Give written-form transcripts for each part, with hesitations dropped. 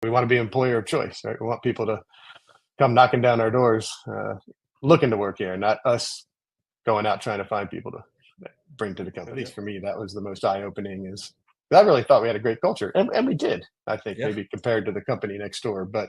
We want to be employer of choice, right? We want people to come knocking down our doors, looking to work here, not us going out trying to find people to bring to the company. At least for me, that was the most eye-opening. Is I really thought we had a great culture, and we did. I think maybe compared to the company next door, but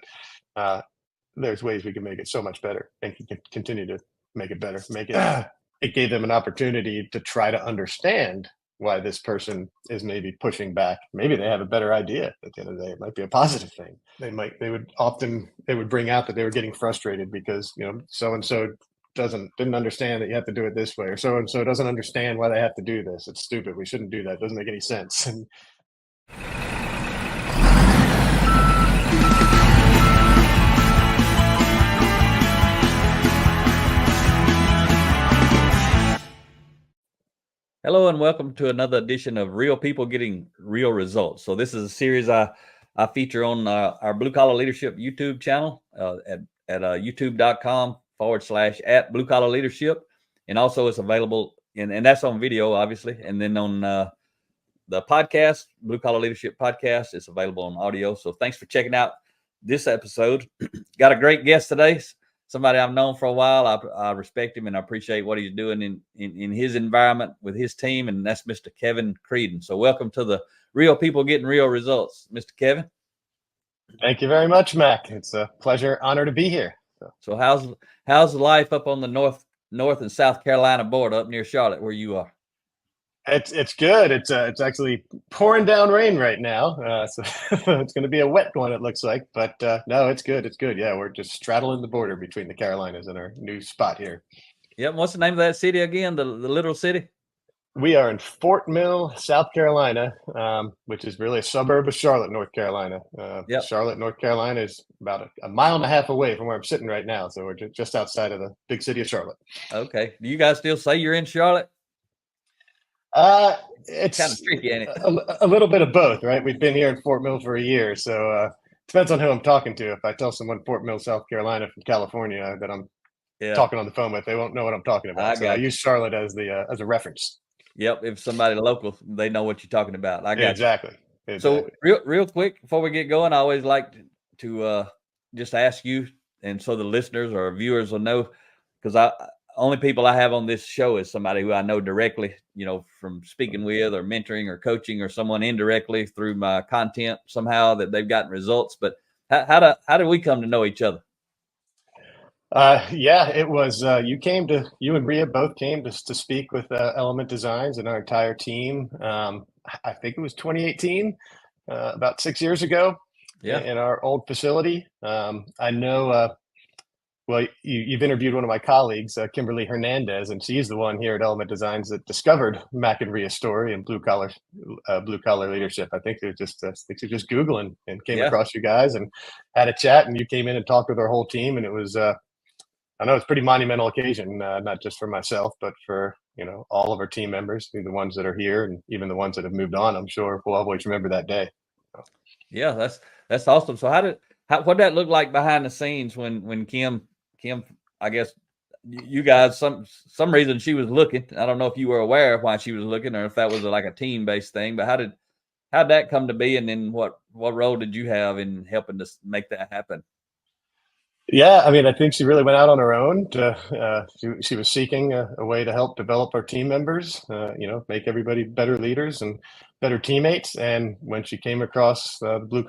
there's ways we can make it so much better and can continue to make it better. Make it. It gave them an opportunity to try to understand why this person is maybe pushing back. Maybe they have a better idea at the end of the day. It might be a positive thing. They would bring out that they were getting frustrated because, so and so didn't understand that you have to do it this way, or so and so doesn't understand why they have to do this. It's stupid. We shouldn't do that. It doesn't make any sense. And hello and welcome to another edition of Real People Getting Real Results. So this is a series I feature on our Blue Collar Leadership YouTube channel at youtube.com/Blue Collar Leadership. And also it's available, and that's on video, obviously. And then on the podcast, Blue Collar Leadership Podcast, it's available on audio. So thanks for checking out this episode. Got a great guest today. Somebody I've known for a while. I respect him and I appreciate what he's doing in his environment with his team, and that's Mr. Kevin Creedon. So welcome to the Real People Getting Real Results, Mr. Kevin. Thank you very much, Mac. It's a pleasure, honor to be here. So how's life up on the North and South Carolina border up near Charlotte where you are? It's good. It's actually pouring down rain right now. So it's going to be a wet one, it looks like. But no, it's good. It's good. Yeah, we're just straddling the border between the Carolinas and our new spot here. Yep. What's the name of that city again? The little city? We are in Fort Mill, South Carolina, which is really a suburb of Charlotte, North Carolina. Charlotte, North Carolina is about a mile and a half away from where I'm sitting right now. So we're just outside of the big city of Charlotte. Okay. Do you guys still say you're in Charlotte? It's kind of tricky, ain't it? A little bit of both, right? We've been here in Fort Mill for a year, so depends on who I'm talking to. If I tell someone Fort Mill, South Carolina from California that I'm talking on the phone with, they won't know what I'm talking about. I use Charlotte as a reference. Yep, if somebody local, they know what you're talking about. I got exactly. So real quick before we get going, I always like to just ask you, and so the listeners or viewers will know, because only people I have on this show is somebody who I know directly, from speaking with or mentoring or coaching, or someone indirectly through my content somehow that they've gotten results. But how do we come to know each other? It was you and Rhea both came to speak with Element Designs and our entire team. I think it was 2018, about 6 years ago, in our old facility. I know. Well, you've interviewed one of my colleagues, Kimberly Hernandez, and she's the one here at Element Designs that discovered Mac and Rhea's story and blue collar leadership. I think she was just Googling and came across you guys and had a chat, and you came in and talked with our whole team, and it was I know it's a pretty monumental occasion, not just for myself, but for all of our team members, the ones that are here and even the ones that have moved on. I'm sure we'll always remember that day. Yeah, that's awesome. So what that look like behind the scenes when Kim, I guess you guys, some reason she was looking. I don't know if you were aware of why she was looking or if that was like a team-based thing, but how'd that come to be? And then what role did you have in helping to make that happen? Yeah, I mean, I think she really went out on her own. She was seeking a way to help develop our team members, make everybody better leaders and better teammates. And when she came across the blue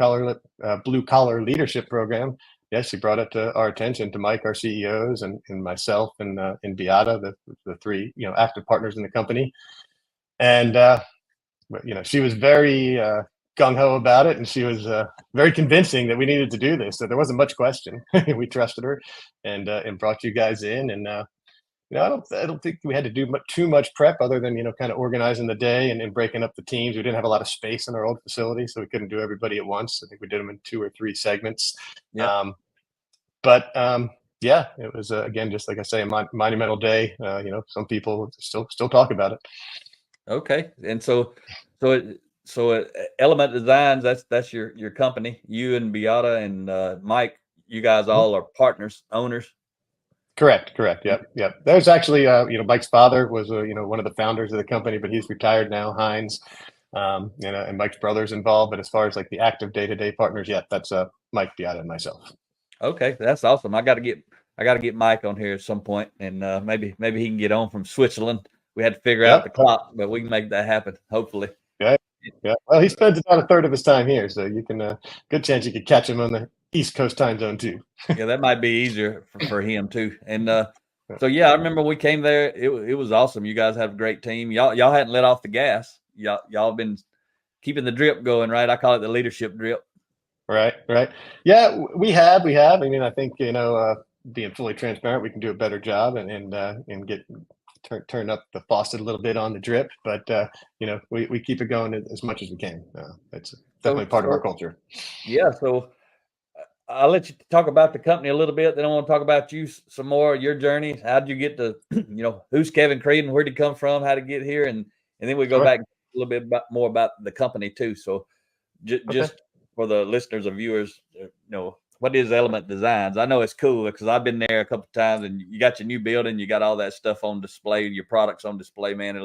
collar leadership program, she brought it to our attention, to Mike, our CEOs, and myself and Beata, the three active partners in the company. And she was very gung-ho about it, and she was very convincing that we needed to do this. So there wasn't much question. We trusted her and brought you guys in. And I don't think we had to do too much prep other than kind of organizing the day and breaking up the teams. We didn't have a lot of space in our old facility, so we couldn't do everybody at once. I think we did them in 2 or 3 segments. It was again, just like I say, a monumental day. Some people still talk about it. Okay, and so Element Designs, that's your company. You and Beata and Mike, you guys all are partners, owners. Correct. Yep. There's actually, Mike's father was, one of the founders of the company, but he's retired now, Hines. And Mike's brother's involved. But as far as like the active day-to-day partners, yeah, that's Mike, Beata, and myself. Okay, that's awesome. I got to get Mike on here at some point, and maybe he can get on from Switzerland. We had to figure out the Yep. clock, but we can make that happen. Hopefully. Yeah. Yeah. Well, he spends about a third of his time here, so you can good chance you could catch him on the East Coast time zone too. Yeah, that might be easier for him too. And Yeah. so yeah, I remember we came there. It was awesome. You guys have a great team. Y'all hadn't let off the gas. Y'all been keeping the drip going, right? I call it the leadership drip. Right. Right. Yeah, we have. We have. I mean, I think being fully transparent, we can do a better job and get turn up the faucet a little bit on the drip, but we keep it going as much as we can. It's definitely part of our culture. Yeah. So I'll let you talk about the company a little bit. Then I want to talk about you some more, your journey. How'd you get to, who's Kevin Creedon? Where'd he come from? How'd he get here? And then we go Sure. back a little bit more about the company too. So Okay. just for the listeners or viewers, what is Element Designs? I know it's cool because I've been there a couple of times, and you got your new building, you got all that stuff on display, your products on display, man.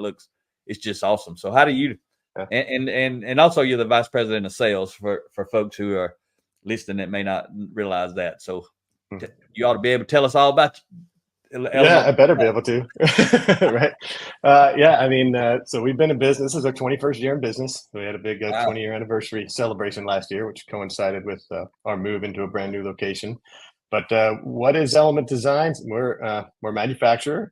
It's just awesome. So how do you, Yeah. and also you're the vice president of sales for folks who are listening that may not realize that. So you ought to be able to tell us all about Yeah, I better be able to. Right. Yeah, I mean, so we've been in business. This is our 21st year in business. We had a big 20-year anniversary celebration last year, which coincided with our move into a brand new location. But what is Element Designs? We're a manufacturer,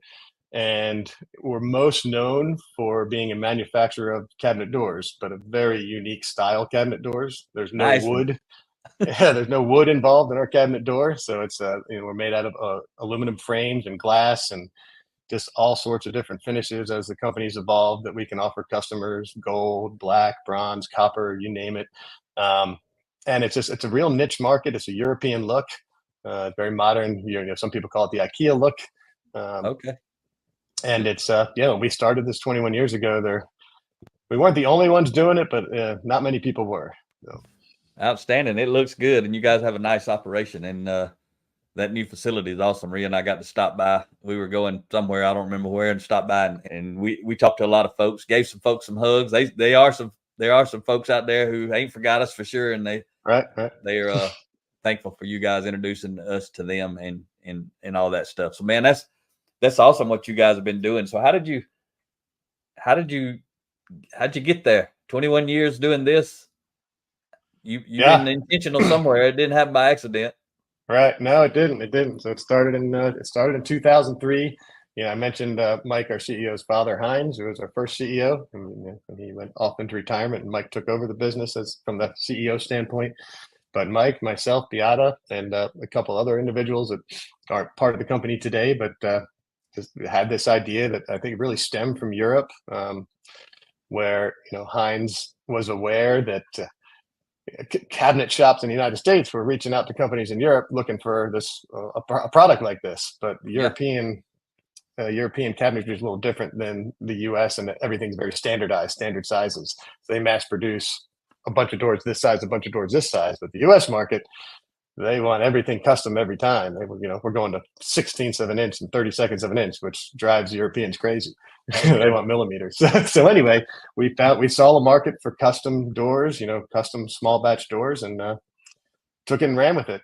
and we're most known for being a manufacturer of cabinet doors, but a very unique style cabinet doors. There's no wood. Yeah, there's no wood involved in our cabinet door, so it's we're made out of aluminum frames and glass and just all sorts of different finishes as the company's evolved that we can offer customers: gold, black, bronze, copper, you name it. And it's a real niche market. It's a European look, very modern. Some people call it the IKEA look. Okay. And it's when we started this 21 years ago, we weren't the only ones doing it, but not many people were. So. Outstanding. It looks good, and you guys have a nice operation, and that new facility is awesome. Rhea and I got to stop by. We were going somewhere, I don't remember where, and stopped by, and we talked to a lot of folks, gave some folks some hugs. There are some folks out there who ain't forgot us for sure, and they're thankful for you guys introducing us to them and all that stuff. So man, that's awesome what you guys have been doing. So how'd you get there? 21 years doing this. You've been intentional somewhere. It didn't happen by accident. Right. No, it didn't. It didn't. So it started in 2003. I mentioned Mike, our CEO's father, Heinz, who was our first CEO, and he went off into retirement, and Mike took over the business from the CEO standpoint. But Mike, myself, Beata, and a couple other individuals that aren't part of the company today, but just had this idea that I think really stemmed from Europe, where Heinz was aware that cabinet shops in the United States were reaching out to companies in Europe looking for this a product like this, but the European cabinetry is a little different than the U.S. and everything's very standardized, standard sizes. So they mass produce a bunch of doors this size, a bunch of doors this size, but the U.S. market, they want everything custom every time. We're going to 16ths of an inch and 32nds of an inch, which drives Europeans crazy. They want millimeters. So anyway, we saw a market for custom doors, custom small batch doors, and took it and ran with it.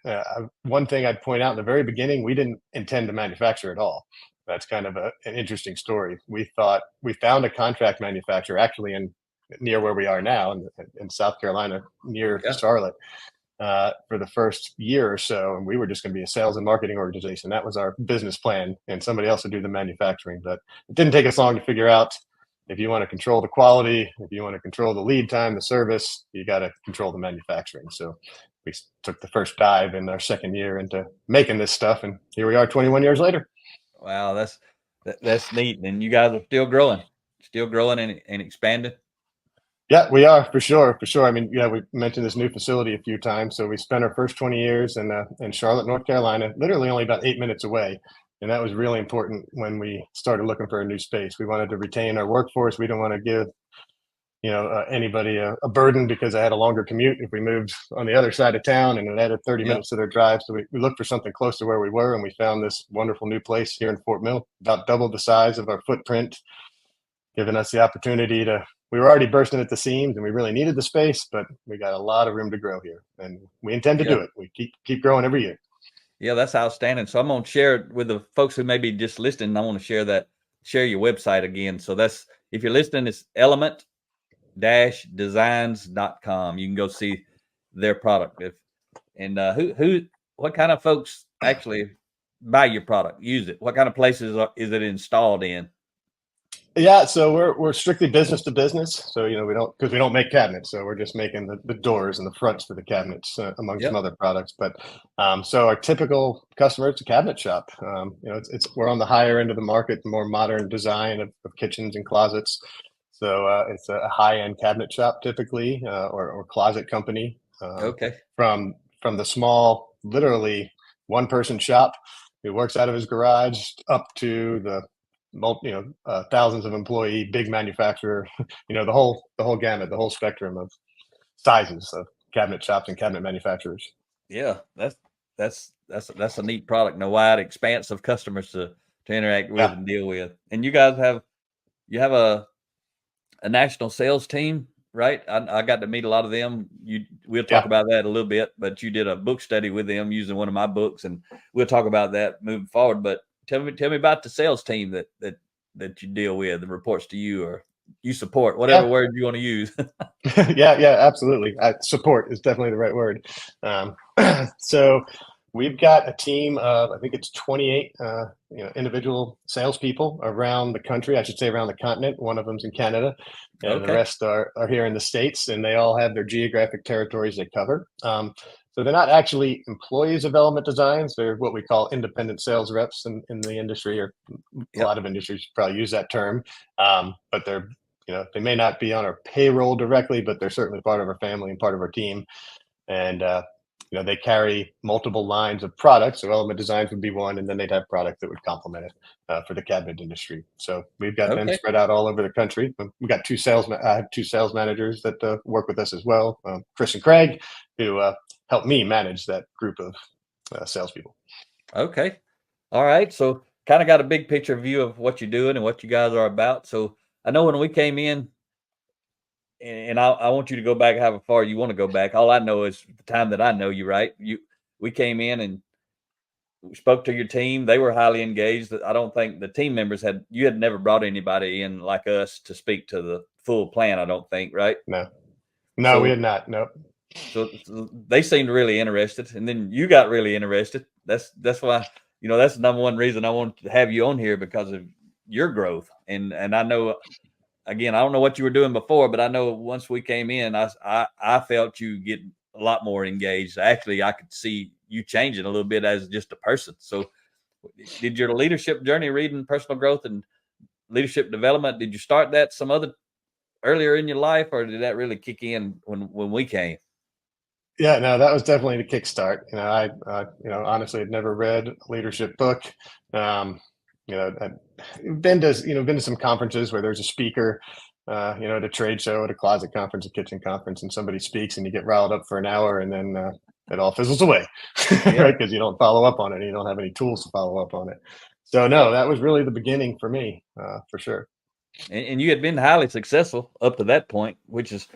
One thing I'd point out in the very beginning, we didn't intend to manufacture at all. That's kind of an interesting story. We found a contract manufacturer actually near where we are now in South Carolina, near Charlotte. For the first year or so, and we were just going to be a sales and marketing organization. That was our business plan, and somebody else would do the manufacturing. But it didn't take us long to figure out, if you want to control the quality, if you want to control the lead time, the service, you got to control the manufacturing. So we took the first dive in our second year into making this stuff, and here we are 21 years later. Wow, that's neat. And you guys are still growing and expanding. Yeah, we are, for sure. I mean, we mentioned this new facility a few times. So we spent our first 20 years in Charlotte, North Carolina, literally only about 8 minutes away. And that was really important when we started looking for a new space. We wanted to retain our workforce. We didn't want to give, anybody a burden because I had a longer commute if we moved on the other side of town, and it added 30 minutes to their drive. So we looked for something close to where we were, and we found this wonderful new place here in Fort Mill, about double the size of our footprint, giving us the opportunity to we were already bursting at the seams, and we really needed the space, but we got a lot of room to grow here, and we intend to Yeah. do it. We keep growing every year. Yeah, that's outstanding. So I'm going to share it with the folks who may be just listening. I want to share your website again. So that's, if you're listening, it's element-designs.com. You can go see their product. What kind of folks actually buy your product, use it? What kind of places is it installed in? Yeah, so we're strictly business to business. So we don't make cabinets, so we're just making the doors and the fronts for the cabinets, among some Yep. other products. But so our typical customer, it's a cabinet shop. It's we're on the higher end of the market, the more modern design of kitchens and closets. So it's a high end cabinet shop typically, or closet company. Okay. From the small, literally one person shop who works out of his garage up to the thousands of employee big manufacturer, the whole gamut, the whole spectrum of sizes of cabinet shops and cabinet manufacturers. Yeah, that's a neat product and a wide expanse of customers to interact with Yeah. and deal with. And you guys have a national sales team, right? I got to meet a lot of them. We'll talk Yeah. about that a little bit, but you did a book study with them using one of my books, and we'll talk about that moving forward. But tell me about the sales team that you deal with and reports to you, or you support, whatever Yeah. word you want to use. Yeah, absolutely. Support is definitely the right word. So we've got a team of, I think it's 28, individual salespeople around the country. I should say around the continent. One of them's in Canada, and the Okay. rest are here in the States, and they all have their geographic territories they cover. So they're not actually employees of Element Designs. They're what we call independent sales reps in the industry, or a Yep. lot of industries probably use that term. But they may not be on our payroll directly, but they're certainly part of our family and part of our team. And they carry multiple lines of products. So Element Designs would be one, and then they'd have products that would complement it for the cabinet industry. So we've got them Okay. spread out all over the country. We got I have two sales managers that work with us as well, Chris and Craig, who help me manage that group of salespeople. Okay. All right. So kind of got a big picture view of what you're doing and what you guys are about. So I know when we came in, and I want you to go back how far you want to go back. All I know is the time that I know you, right? We came in and we spoke to your team. They were highly engaged. I don't think the team members had never brought anybody in like us to speak to the full plan, I don't think, right? No, we So had not. Nope. so they seemed really interested, and then you got really interested. That's why, that's the number one reason I wanted to have you on here, because of your growth. And I know, again, I don't know what you were doing before, but I know once we came in, I felt you get a lot more engaged. Actually, I could see you changing a little bit as just a person. So did your leadership journey, reading personal growth and leadership development, did you start that some other earlier in your life, or did that really kick in when we came? Yeah, no, that was definitely the kickstart. I honestly had never read a leadership book. I've been to some conferences where there's a speaker, at a trade show, at a closet conference, a kitchen conference, and somebody speaks, and you get riled up for an hour, and then it all fizzles away, Yeah. right? Because you don't follow up on it, and you don't have any tools to follow up on it. So no, that was really the beginning for me, for sure. And you had been highly successful up to that point, which is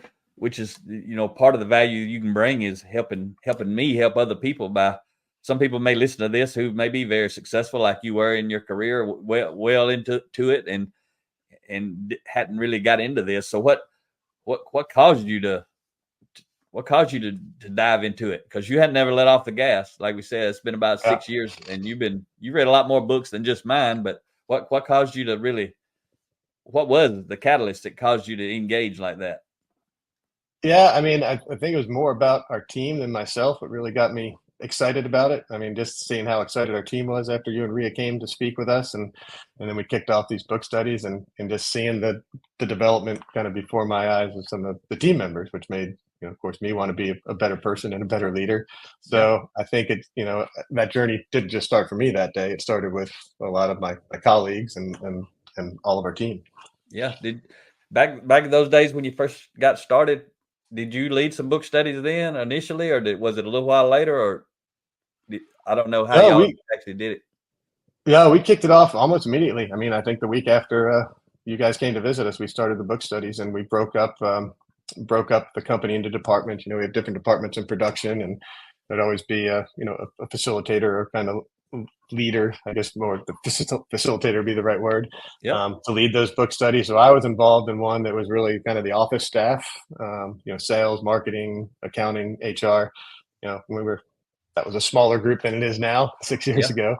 part of the value you can bring is helping me help other people. By some people may listen to this who may be very successful like you were in your career, well into it, and hadn't really got into this. So what caused you to dive into it? Because you had never let off the gas. Like we said, it's been about 6 years, and you've read a lot more books than just mine. But what caused you to really? What was the catalyst that caused you to engage like that? Yeah, I mean, I think it was more about our team than myself. What really got me excited about it. I mean, just seeing how excited our team was after you and Ria came to speak with us, and then we kicked off these book studies, and just seeing the development kind of before my eyes of some of the team members, which made, of course, me want to be a better person and a better leader. Yeah. So I think that journey didn't just start for me that day. It started with a lot of my colleagues and all of our team. Yeah. Did back in those days when you first got started, did you lead some book studies then initially, or was it a little while later, or I don't know how No, y'all we actually did it? Yeah, we kicked it off almost immediately. I mean, I think the week after you guys came to visit us, we started the book studies, and we broke up the company into departments. We have different departments in production, and there'd always be a facilitator or kind of leader, I guess more the facilitator would be the right word, Yep. to lead those book studies. So I was involved in one that was really kind of the office staff, sales, marketing, accounting, HR. That was a smaller group than it is now 6 years Yeah. ago.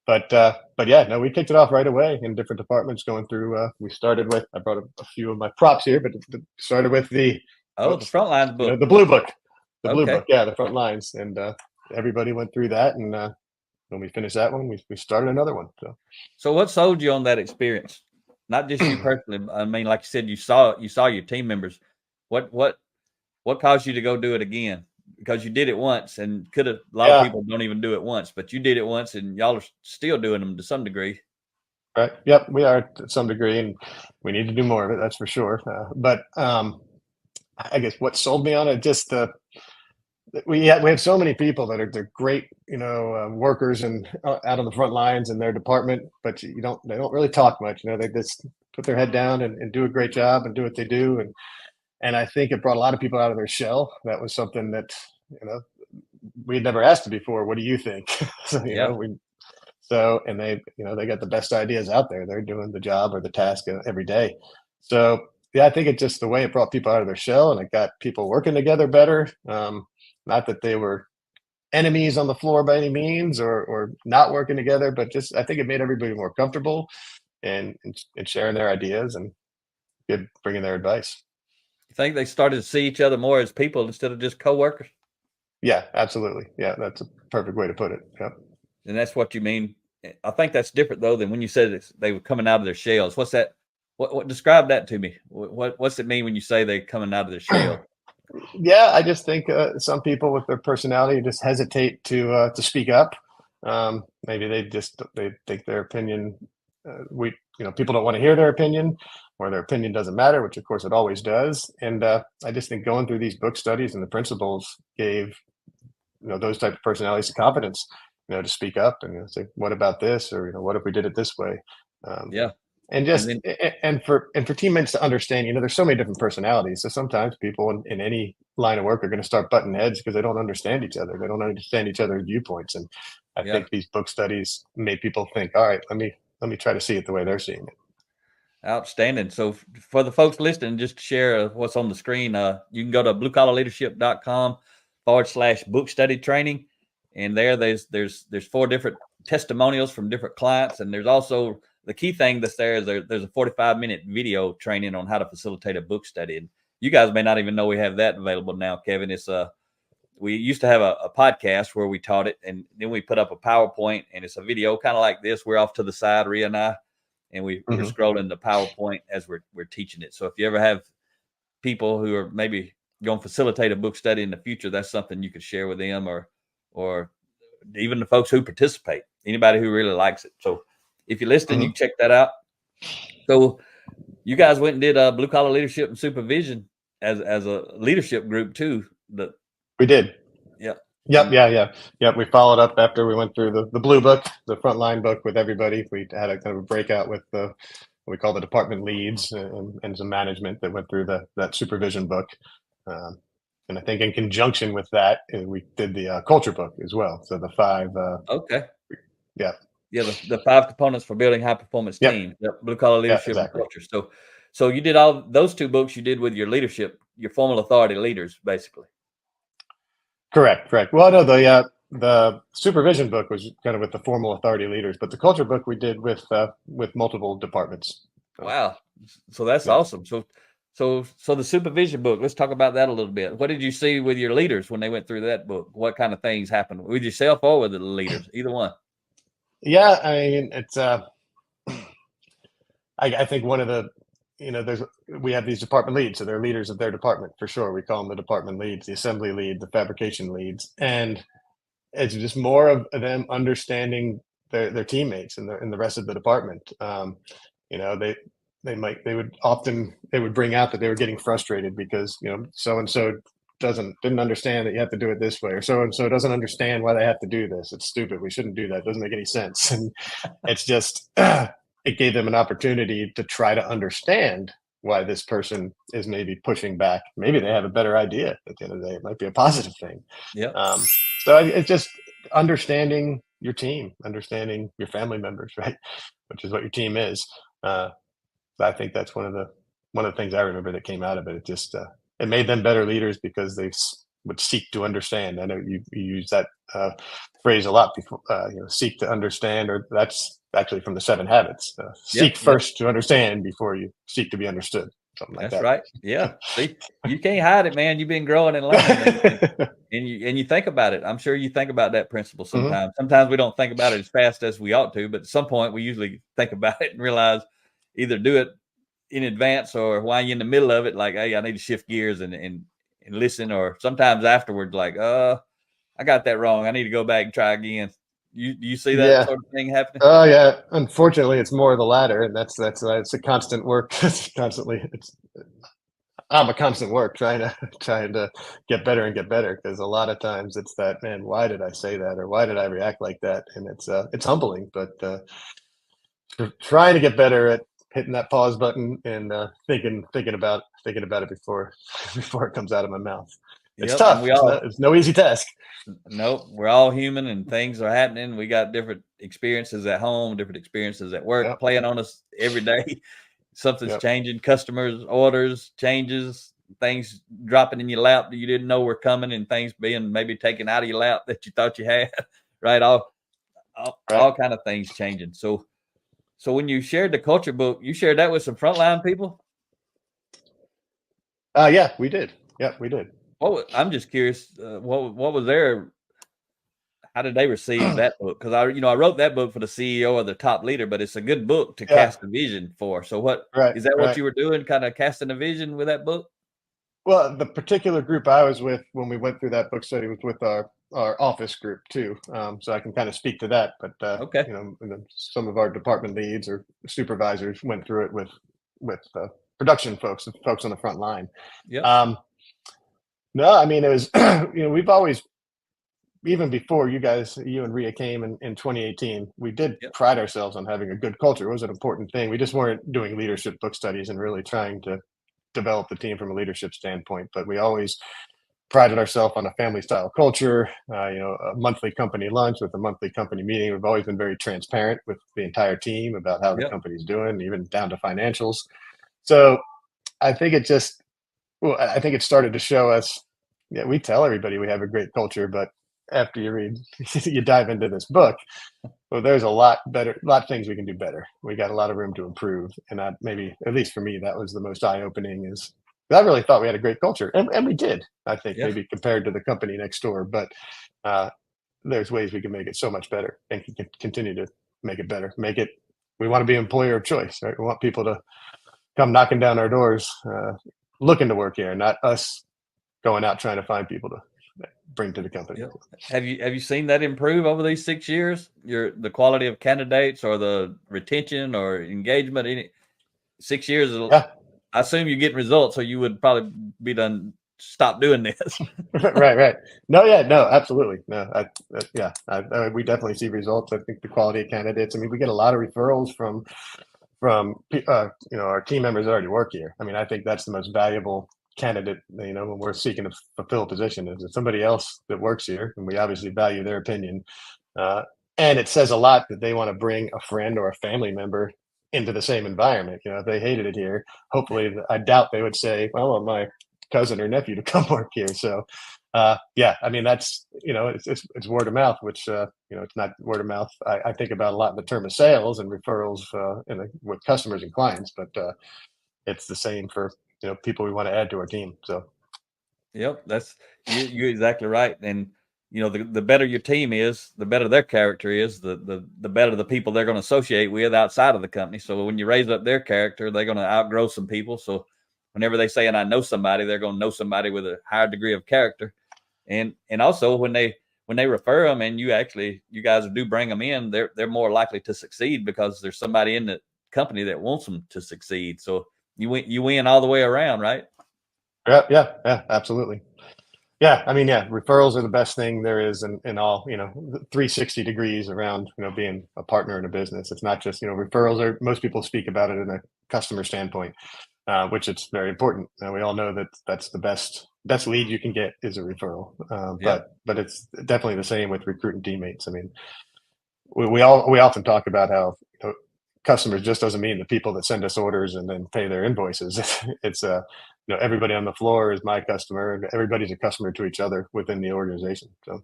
But yeah, no, we kicked it off right away in different departments going through. We started with, I brought a few of my props here, but started with the Oh, the front lines book. the blue book, Okay. yeah, the front lines, and everybody went through that, and when we finished that one, we started another one. So what sold you on that experience? Not just you personally. I mean, like you said, you saw your team members. What caused you to go do it again? Because you did it once, and could have a lot of Yeah, people don't even do it once, but you did it once, and y'all are still doing them to some degree. right. Yep, we are to some degree, and we need to do more of it. That's for sure. But I guess what sold me on it, just we have so many people that are they're great, workers and out on the front lines in their department, but they don't really talk much. They just put their head down and do a great job and do what they do, and I think it brought a lot of people out of their shell. That was something that we'd never asked them before. What do you think? So Yeah. and they got the best ideas out there. They're doing the job or the task every day. So yeah, I think it's just the way it brought people out of their shell, and it got people working together better. Not that they were enemies on the floor by any means, or not working together, but just I think it made everybody more comfortable and sharing their ideas and bringing their advice. You think they started to see each other more as people instead of just coworkers? Yeah, absolutely. Yeah, that's a perfect way to put it. Yep. And that's what you mean. I think that's different though than when you said they were coming out of their shells. What's that? What describe that to me? What's it mean when you say they're coming out of their shell? Yeah, I just think some people with their personality just hesitate to speak up. Maybe they think their opinion. People don't want to hear their opinion, or their opinion doesn't matter, which of course it always does. And I just think going through these book studies and the principles gave those type of personalities the confidence, to speak up and say, "What about this?" or "What if we did it this way?" Um, Yeah. and And just then and for teammates to understand, there's so many different personalities. So sometimes people in any line of work are going to start butting heads because they don't understand each other. They don't understand each other's viewpoints. And I yeah. think these book studies made people think, all right, let me try to see it the way they're seeing it. Outstanding. So for the folks listening, just to share what's on the screen, you can go to bluecollarleadership.com/book study training. And there's 4 different testimonials from different clients. And there's also the key thing that's there's a 45-minute video training on how to facilitate a book study. And you guys may not even know we have that available now, Kevin. It's we used to have a podcast where we taught it, and then we put up a PowerPoint, and it's a video kind of like this. We're off to the side, Rhea and I, and we're scrolling the PowerPoint as we're teaching it. So if you ever have people who are maybe going to facilitate a book study in the future, that's something you could share with them, or even the folks who participate, anybody who really likes it. So if you're listening, you can check that out. So you guys went and did blue collar leadership and supervision as a leadership group too. We did. Yeah. Yep. Yeah. We followed up after we went through the blue book, the frontline book with everybody. We had a kind of a breakout with what we call the department leads and some management that went through that supervision book. And I think in conjunction with that, we did the culture book as well. So the 5. Okay. Yeah. Yeah. The 5 components for building high performance teams. Yep. Blue collar Yeah, leadership exactly. and culture. So you did all those 2 books you did with your leadership, your formal authority leaders, basically. Correct. Well, no, the supervision book was kind of with the formal authority leaders, but the culture book we did with multiple departments. Wow. So that's awesome. So the supervision book, let's talk about that a little bit. What did you see with your leaders when they went through that book? What kind of things happened with yourself or with the leaders? Either one. Yeah, I mean, it's I think one of the we have these department leads, so they're leaders of their department for sure. We call them the department leads, the assembly lead, the fabrication leads, and it's just more of them understanding their teammates and the rest of the department. They would bring out that they were getting frustrated because so and so didn't understand that you have to do it this way, or so and so doesn't understand why they have to do this. It's stupid. We shouldn't do that. It doesn't make any sense. And it's just it gave them an opportunity to try to understand why this person is maybe pushing back. Maybe they have a better idea at the end of the day. It might be a positive thing. Yeah. So it's just understanding your team, understanding your family members, right? Which is what your team is. Uh, I think that's one of the things I remember that came out of it. It just it made them better leaders because they would seek to understand. I know you use that phrase a lot before. Seek to understand, or that's actually from the Seven Habits. Yeah. Seek Yeah. first to understand before you seek to be understood. Something like That's that. right. Yeah. See, you can't hide it, man. You've been growing and learning, and you think about it. I'm sure you think about that principle Mhm. sometimes. Sometimes we don't think about it as fast as we ought to, but at some point we usually think about it and realize either do it in advance or while you're in the middle of it, like, hey, I need to shift gears and listen, or sometimes afterwards, like, I got that wrong. I need to go back and try again. You see that Yeah. sort of thing happening? Oh yeah. Unfortunately, it's more of the latter, and that's it's a constant work. It's constantly. I'm a constant work trying to get better and get better, because a lot of times it's that, man, why did I say that, or why did I react like that? And it's humbling, but trying to get better at hitting that pause button and thinking about it before before it comes out of my mouth. It's Yep. And tough. we all It's no easy task. Nope, we're all human and things are happening. We got different experiences at home, different experiences at work, Yep. playing on us every day. Something's Yep. changing, customers, orders, changes, things dropping in your lap that you didn't know were coming, and things being maybe taken out of your lap that you thought you had, right? Right. All kind of things changing. So when you shared the culture book, you shared that with some frontline people. Yeah, we did. Yeah, we did. I'm just curious, what was their how did they receive that book? Because I wrote that book for the CEO or the top leader, but it's a good book to Yeah. cast a vision for. So what Right. is that what Right. you were doing, kind of casting a vision with that book? Well, the particular group I was with when we went through that book study was with our office group too. So I can kind of speak to that. But Okay. and then some of our department leads or supervisors went through it with production folks, folks on the front line. Yep. Um, no, I mean it was we've always, even before you and Ria came in 2018, we did Yep. pride ourselves on having a good culture. It was an important thing. We just weren't doing leadership book studies and really trying to develop the team from a leadership standpoint, but we always prided ourselves on a family style culture, a monthly company lunch with a monthly company meeting. We've always been very transparent with the entire team about how the Yep. company's doing, even down to financials. So I think it just, well, I think it started to show us, yeah, we tell everybody we have a great culture, but after you read, you dive into this book, well, there's a lot better, a lot of things we can do better. We got a lot of room to improve. And that maybe, at least for me, that was the most eye opening, is I really thought we had a great culture, and we did, I think, Yeah. maybe compared to the company next door, but uh, there's ways we can make it so much better and can continue to make it better. We want to be employer of choice, right? We want people to come knocking down our doors, looking to work here, not us going out trying to find people to bring to the company. Yep. Have you seen that improve over these 6 years? The quality of candidates or the retention or engagement? 6 years, Yeah. I assume you're getting results, so you would probably be done. Stop doing this. Right. No, yeah, no, absolutely. No, yeah, we definitely see results. I think the quality of candidates. I mean, we get a lot of referrals from our team members that already work here. I mean, I think that's the most valuable candidate. When we're seeking to fulfill a position, is somebody else that works here, and we obviously value their opinion. Uh, and it says a lot that they want to bring a friend or a family member into the same environment. If they hated it here, hopefully, I doubt they would say, "Well, I want my cousin or nephew to come work here." So, yeah, I mean, that's it's word of mouth, which it's not word of mouth. I think about a lot in the term of sales and referrals with customers and clients, but it's the same for people we want to add to our team. So, Yep, you're exactly right. And the better your team is, the better their character is, the better the people they're going to associate with outside of the company. So when you raise up their character, they're going to outgrow some people. So whenever they say, and I know somebody, they're going to know somebody with a higher degree of character. And also when they refer them, and you guys do bring them in, they're more likely to succeed because there's somebody in the company that wants them to succeed. So you win all the way around, right? yeah, absolutely. Yeah, I mean, yeah, referrals are the best thing there is in all, 360 degrees around, being a partner in a business. It's not just, referrals are, most people speak about it in a customer standpoint, which it's very important. We all know that that's the best lead you can get is a referral. Yep. But it's definitely the same with recruiting teammates. I mean, we often talk about how, customers just doesn't mean the people that send us orders and then pay their invoices. It's everybody on the floor is my customer, and everybody's a customer to each other within the organization. So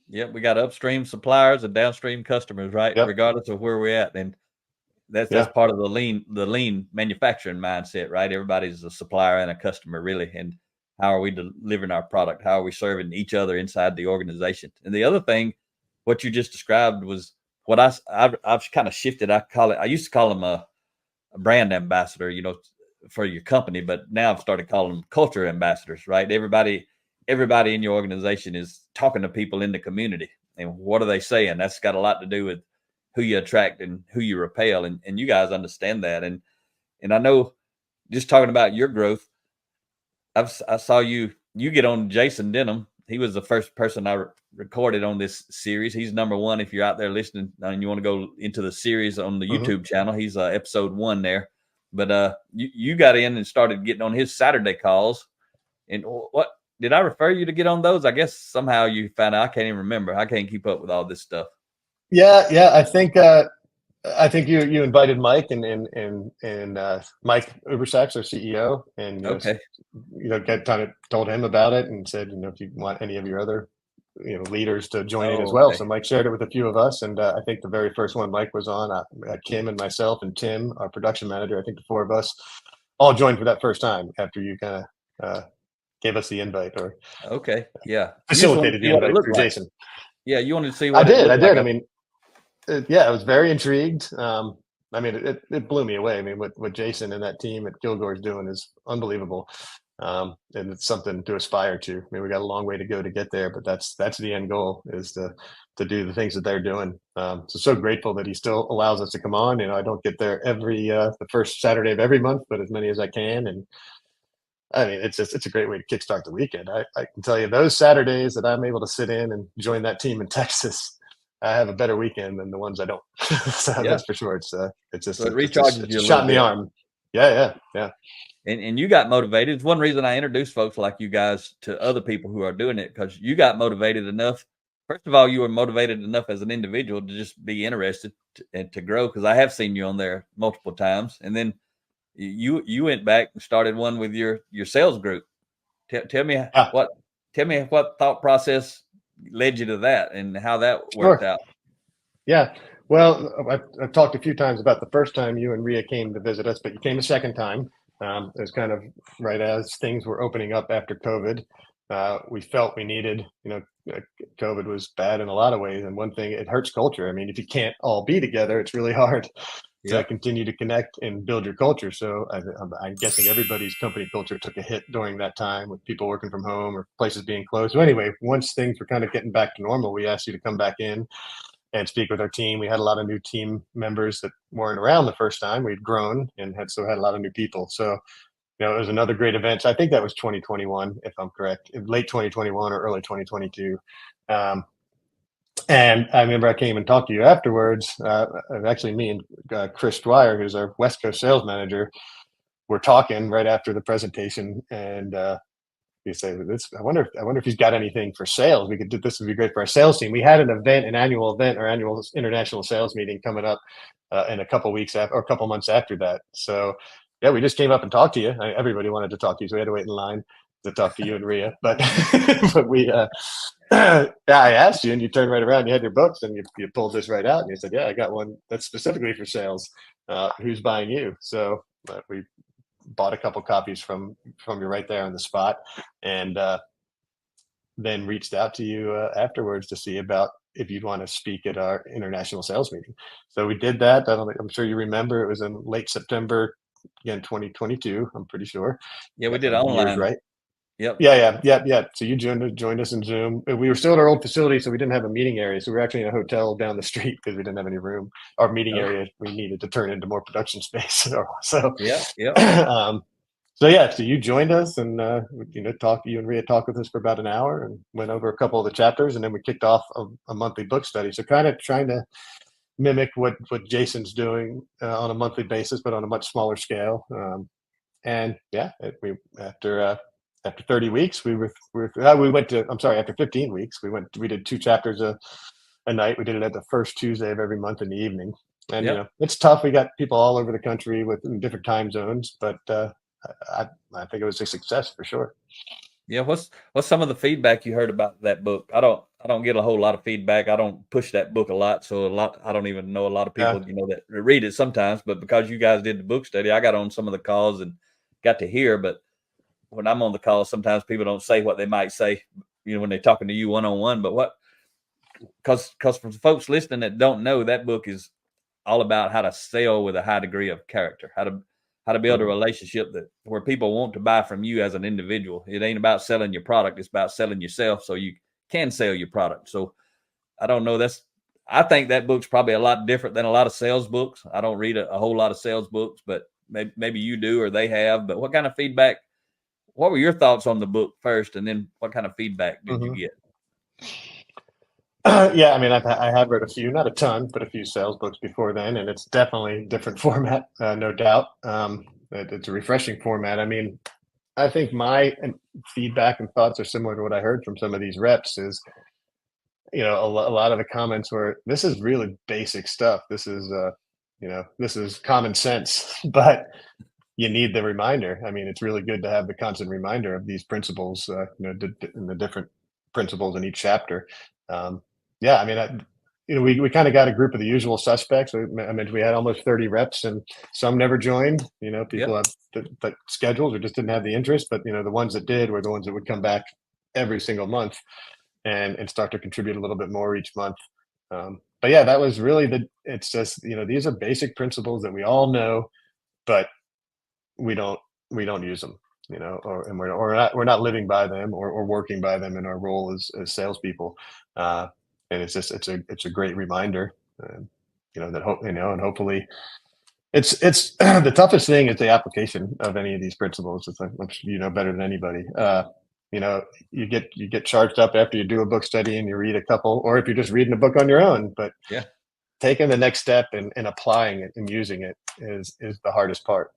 Yep. We got upstream suppliers and downstream customers, right? yep, Regardless of where we're at. And that's yeah, part of the lean manufacturing mindset, right? Everybody's a supplier and a customer, really. And how are we delivering our product? How are we serving each other inside the organization? And the other thing, what you just described was what I've kind of shifted. I used to call them a brand ambassador, for your company, but now I've started calling them culture ambassadors, right? Everybody in your organization is talking to people in the community, and what are they saying? That's got a lot to do with who you attract and who you repel, and you guys understand that. And I know, just talking about your growth, I saw you get on Jason Denham. He was the first person I recorded on this series. He's number one. If you're out there listening and you want to go into the series on the hmm YouTube channel, he's episode 1 there. But you got in and started getting on his Saturday calls. And what did I refer you to get on those? I guess somehow you found out. I can't even remember. I can't keep up with all this stuff. yeah, yeah. I think you invited Mike and Mike Ubersax, our CEO, and Okay. get kind of told him about it and said, if you want any of your other leaders to join in as Oh, well. okay. So Mike shared it with a few of us, and I think the very first one Mike was on, Kim and myself and Tim, our production manager. I think the four of us all joined for that first time after you kind of gave us the invite or Okay. Yeah. You just wanted to facilitated the see what it invite looked through like. Jason. Yeah. You wanted to see I what it did, I looked like. did. I mean, yeah, I was very intrigued. I mean, it blew me away. I mean, what Jason and that team at Kilgore is doing is unbelievable, and it's something to aspire to. I mean, we got a long way to go to get there, but that's the end goal is to do the things that they're doing. So grateful that he still allows us to come on. I don't get there every the first Saturday of every month, but as many as I can. And I mean, it's a great way to kickstart the weekend. I can tell you those Saturdays that I'm able to sit in and join that team in Texas, I have a better weekend than the ones I don't. So Yeah. that's for sure. It's So just it recharges it's you a a shot little in the bit. arm. Yeah, yeah, yeah. And you got motivated. It's one reason I introduce folks like you guys to other people who are doing it, because you got motivated enough. First of all, you were motivated enough as an individual to just be interested and to grow, because I have seen you on there multiple times. And then you went back and started one with your sales group. Tell me Yeah, what thought process led you to that and how that worked sure. out. Yeah. Well, I've talked a few times about the first time you and Ria came to visit us, but you came a second time. It was kind of right as things were opening up after COVID. We felt we needed, COVID was bad in a lot of ways. And one thing, it hurts culture. I mean, if you can't all be together, it's really hard to Yep. continue to connect and build your culture. So I'm guessing everybody's company culture took a hit during that time with people working from home or places being closed. So anyway, once things were kind of getting back to normal, we asked you to come back in and speak with our team. We had a lot of new team members that weren't around the first time. We'd grown and had a lot of new people. So it was another great event. So I think that was 2021, if I'm correct, late 2021 or early 2022. Um, and I remember I came and talked to you afterwards. Actually, me and Chris Dwyer, who's our West Coast sales manager, were talking right after the presentation, and you say, "This, I wonder if he's got anything for sales. We could do this. Would be great for our sales team." We had an annual event, our annual international sales meeting coming up in a couple weeks after, or a couple months after that. So yeah, we just came up and talked to you. Everybody wanted to talk to you, so we had to wait in line to talk to you and Ria. But but we, yeah, I asked you, and you turned right around. You had your books, and you pulled this right out, and you said, "Yeah, I got one that's specifically for sales. Who's buying you?" So we bought a couple copies from you right there on the spot, and then reached out to you afterwards to see about if you'd want to speak at our international sales meeting. So we did that. I'm sure you remember it was in late September, again 2022. I'm pretty sure. Yeah, we Got did my years online. right. Yep. Yeah, yeah, yeah, yeah. So you joined us in Zoom. We were still at our old facility, so we didn't have a meeting area. So we were actually in a hotel down the street because we didn't have any room. Our meeting Okay. area we needed to turn into more production space. So Yep. Yep. um, So yeah, so you joined us, and you and Rhea talked with us for about an hour and went over a couple of the chapters, and then we kicked off a monthly book study. So kind of trying to mimic what Jason's doing on a monthly basis, but on a much smaller scale. And yeah, we after 30 weeks, we went to. I'm sorry, after 15 weeks, we did two chapters a night. We did it at the first Tuesday of every month in the evening. And Yep. it's tough. We got people all over the country in different time zones, but I think it was a success for sure. Yeah. What's some of the feedback you heard about that book? I don't get a whole lot of feedback. I don't push that book a lot, so I don't even know a lot of Yeah. people that read it sometimes. But because you guys did the book study, I got on some of the calls and got to hear. But when I'm on the call, sometimes people don't say what they might say, when they're talking to you one on one. But because for folks listening that don't know, that book is all about how to sell with a high degree of character, how to build a Mhm. relationship where people want to buy from you as an individual. It ain't about selling your product; it's about selling yourself, so you can sell your product. So I don't know. I think that book's probably a lot different than a lot of sales books. I don't read a whole lot of sales books, but maybe you do or they have. But what kind of feedback? What were your thoughts on the book first, and then what kind of feedback did you Mhm. get? Yeah, I mean, I have read a few, not a ton, but a few sales books before then, and it's definitely different format, no doubt. It's a refreshing format. I mean, I think my feedback and thoughts are similar to what I heard from some of these reps. Is a lot of the comments were, "This is really basic stuff. This is common sense, but you need the reminder." I mean, it's really good to have the constant reminder of these principles, and the different principles in each chapter. Um, yeah, I mean, we kind of got a group of the usual suspects. I mentioned we had almost 30 reps, and some never joined. People Yep. have schedules or just didn't have the interest. But the ones that did were the ones that would come back every single month and start to contribute a little bit more each month. But yeah, that was really it's just these are basic principles that we all know, but we don't we don't use them, and we're not living by them or working by them in our role as salespeople. Uh, and it's a great reminder, that and hopefully it's the toughest thing is the application of any of these principles. It's like, I'm sure you know better than anybody. You know, you get charged up after you do a book study and you read a couple, or if you're just reading a book on your own. But Yeah. taking the next step and applying it and using it is the hardest part.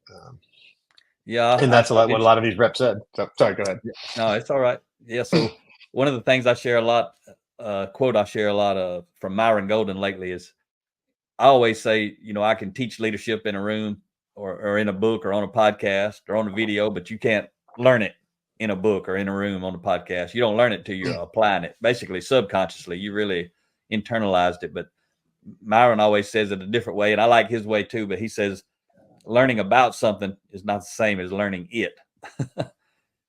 Yeah. And that's what a lot of these reps said. So sorry, go ahead. Yeah. No, it's all right. Yeah. So one of the things I share a lot, quote I share a lot of from Myron Golden lately is I always say, I can teach leadership in a room or in a book or on a podcast or on a video, but you can't learn it in a book or in a room on a podcast. You don't learn it till you're applying it. Basically, subconsciously, you really internalized it. But Myron always says it a different way, and I like his way too. But he says learning about something is not the same as learning it.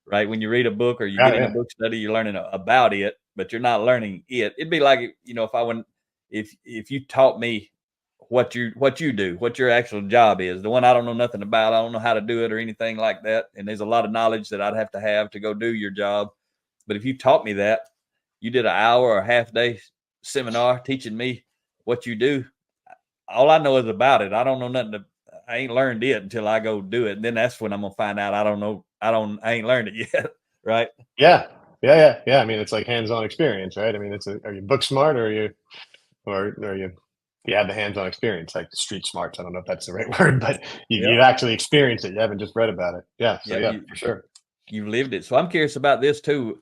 Right? When you read a book or you get Yeah, in a yeah. book study, you're learning about it, but you're not learning it. It'd be like, if I went, if you taught me what you do, what your actual job is, the one I don't know nothing about, I don't know how to do it or anything like that. And there's a lot of knowledge that I'd have to go do your job. But if you taught me that, you did an hour or a half day seminar teaching me what you do. All I know is about it. I don't know nothing. I ain't learned it until I go do it. And then that's when I'm gonna find out I don't know. I ain't learned it yet. Right? Yeah. Yeah, yeah, yeah. I mean, it's like hands-on experience, right? I mean, are you book smart, or you have the hands-on experience, like street smarts. I don't know if that's the right word, but Yeah. you've actually experienced it. You haven't just read about it. Yeah. So Yeah. yeah, for sure. You've lived it. So I'm curious about this too.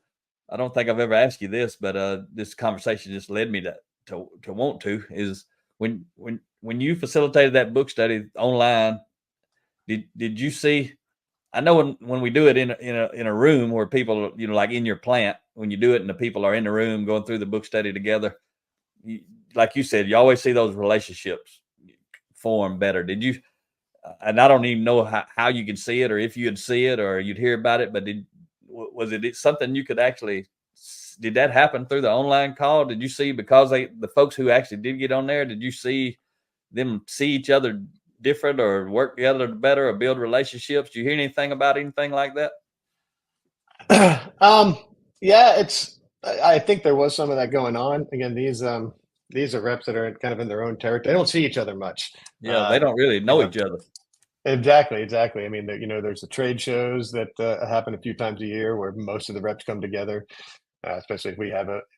I don't think I've ever asked you this, but this conversation just led me to want to is when you facilitated that book study online, did you see? I know when we do it in a room where people, like in your plant, when you do it and the people are in the room going through the book study together, you, like you said, you always see those relationships form better. Did you? And I don't even know how you can see it or if you'd see it or you'd hear about it, but was it something you could actually? Did that happen through the online call? Did you see because the folks who actually did get on there? Did you see them see each other different or work together better or build relationships? Do you hear anything about anything like that? um, yeah, I think there was some of that going on. Again, these are reps that are kind of in their own territory. They don't see each other much. Yeah, Uh, they don't really you know know, each other. Exactly. I mean, there's the trade shows that happen a few times a year where most of the reps come together, especially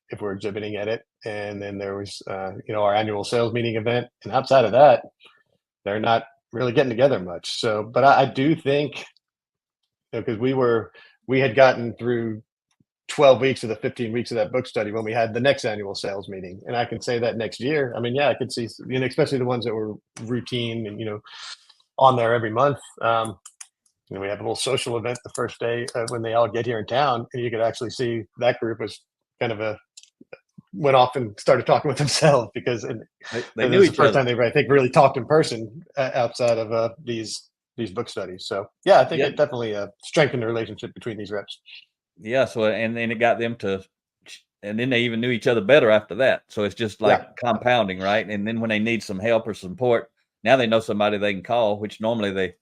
if we're exhibiting at it. And then there was, our annual sales meeting event. And outside of that, they're not really getting together much. So, but I do think, because we had gotten through 12 weeks of the 15 weeks of that book study when we had the next annual sales meeting. And I can say that next year, I mean, yeah, I could see, especially the ones that were routine and, on there every month. We have a little social event the first day when they all get here in town, and you could actually see that group was kind of went off and started talking with themselves because They it knew was the each first other. time they, I think, really talked in person outside of these book studies. So yeah, I think Yeah. it definitely strengthened the relationship between these reps. Yeah. So, and then it got them to, and then they even knew each other better after that. So it's just Yeah, like compounding, right? And then when they need some help or support, now they know somebody they can call, which normally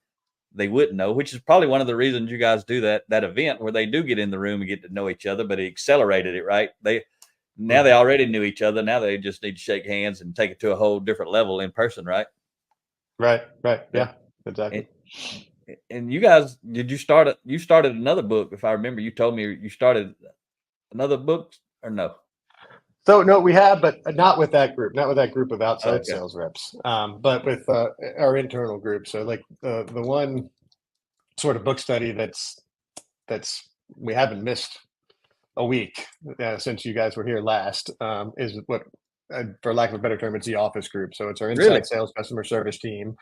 they wouldn't know, which is probably one of the reasons you guys do that event where they do get in the room and get to know each other, but it accelerated it, right? Now they already knew each other. Now they just need to shake hands and take it to a whole different level in person, right? right, Yeah. yeah, exactly. And you guys, you started another book, if I remember. You told me you started another book or no? So no, we have, but not with that group, not with that group of Oh, outside okay. sales reps, but with our internal group. So like the one sort of book study that's we haven't missed a week since you guys were here last, is what, for lack of a better term, it's the office group. So it's our Really? inside sales customer service team.